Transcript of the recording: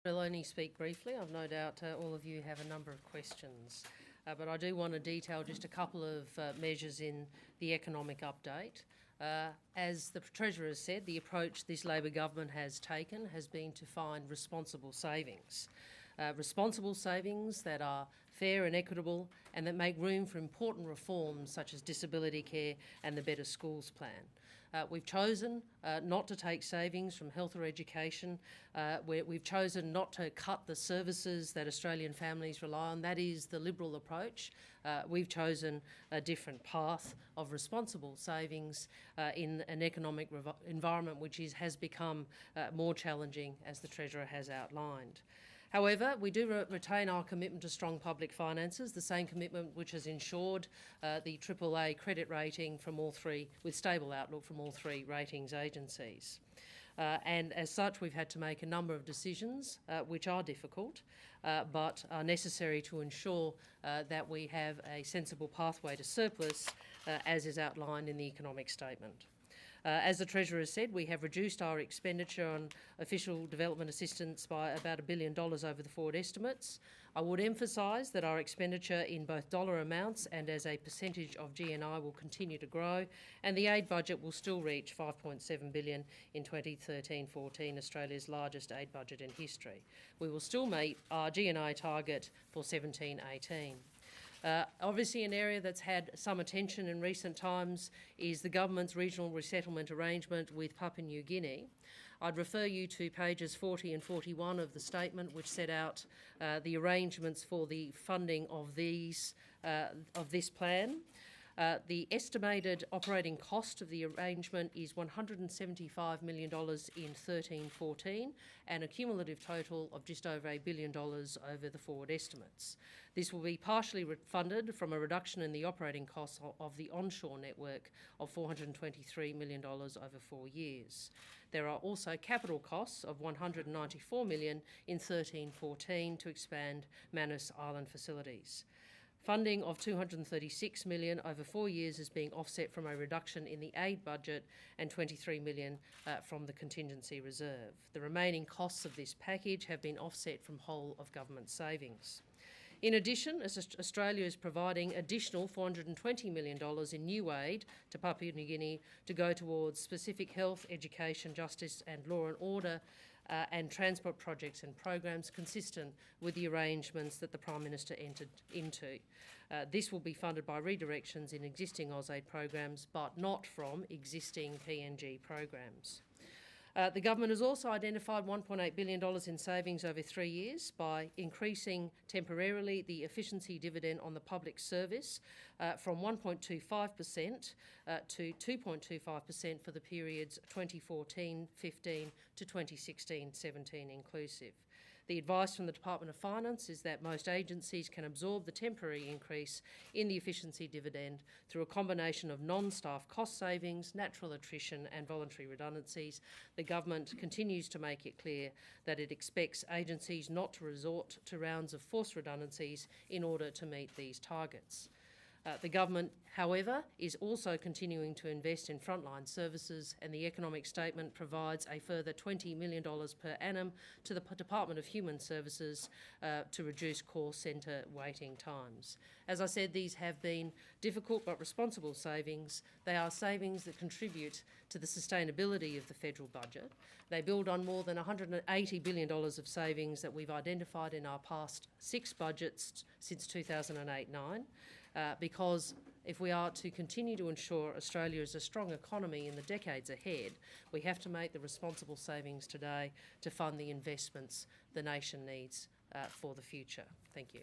I'll only speak briefly. I've no doubt all of you have a number of questions, but I do want to detail just a couple of measures in the economic update. As the Treasurer has said, the approach this Labor government has taken has been to find responsible savings. Responsible savings that are fair and equitable and that make room for important reforms such as disability care and the Better Schools plan. We've chosen not to take savings from health or education. We've chosen not to cut the services that Australian families rely on. That is the Liberal approach. We've chosen a different path of responsible savings in an economic environment which has become more challenging, as the Treasurer has outlined. However, we do retain our commitment to strong public finances, the same commitment which has ensured the AAA credit rating from all three, with stable outlook from all three ratings agencies. And as such, we've had to make a number of decisions which are difficult but are necessary to ensure that we have a sensible pathway to surplus as is outlined in the economic statement. As the Treasurer has said, we have reduced our expenditure on official development assistance by about $1 billion over the forward estimates. I would emphasise that our expenditure in both dollar amounts and as a percentage of GNI will continue to grow, and the aid budget will still reach $5.7 billion in 2013-14, Australia's largest aid budget in history. We will still meet our GNI target for 17-18. Obviously, an area that's had some attention in recent times is the government's regional resettlement arrangement with Papua New Guinea. I'd refer you to pages 40 and 41 of the statement, which set out the arrangements for the funding of this plan. The estimated operating cost of the arrangement is $175 million in 13-14 and a cumulative total of just over $1 billion over the forward estimates. This will be partially funded from a reduction in the operating costs of the onshore network of $423 million over 4 years. There are also capital costs of $194 million in 13-14 to expand Manus Island facilities. Funding of $236 million over 4 years is being offset from a reduction in the aid budget and $23 million from the contingency reserve. The remaining costs of this package have been offset from whole of government savings. In addition, Australia is providing additional $420 million in new aid to Papua New Guinea to go towards specific health, education, justice and law and order and transport projects and programs consistent with the arrangements that the Prime Minister entered into. This will be funded by redirections in existing AusAid programs, but not from existing PNG programs. The government has also identified $1.8 billion in savings over 3 years by increasing temporarily the efficiency dividend on the public service from 1.25% to 2.25% for the periods 2014-15 to 2016-17 inclusive. The advice from the Department of Finance is that most agencies can absorb the temporary increase in the efficiency dividend through a combination of non-staff cost savings, natural attrition and voluntary redundancies. The government continues to make it clear that it expects agencies not to resort to rounds of forced redundancies in order to meet these targets. The government, however, is also continuing to invest in frontline services, and the economic statement provides a further $20 million per annum to the Department of Human Services to reduce call centre waiting times. As I said, these have been difficult but responsible savings. They are savings that contribute to the sustainability of the federal budget. They build on more than $180 billion of savings that we've identified in our past 6 budgets since 2008-9. Because if we are to continue to ensure Australia is a strong economy in the decades ahead, we have to make the responsible savings today to fund the investments the nation needs for the future. Thank you.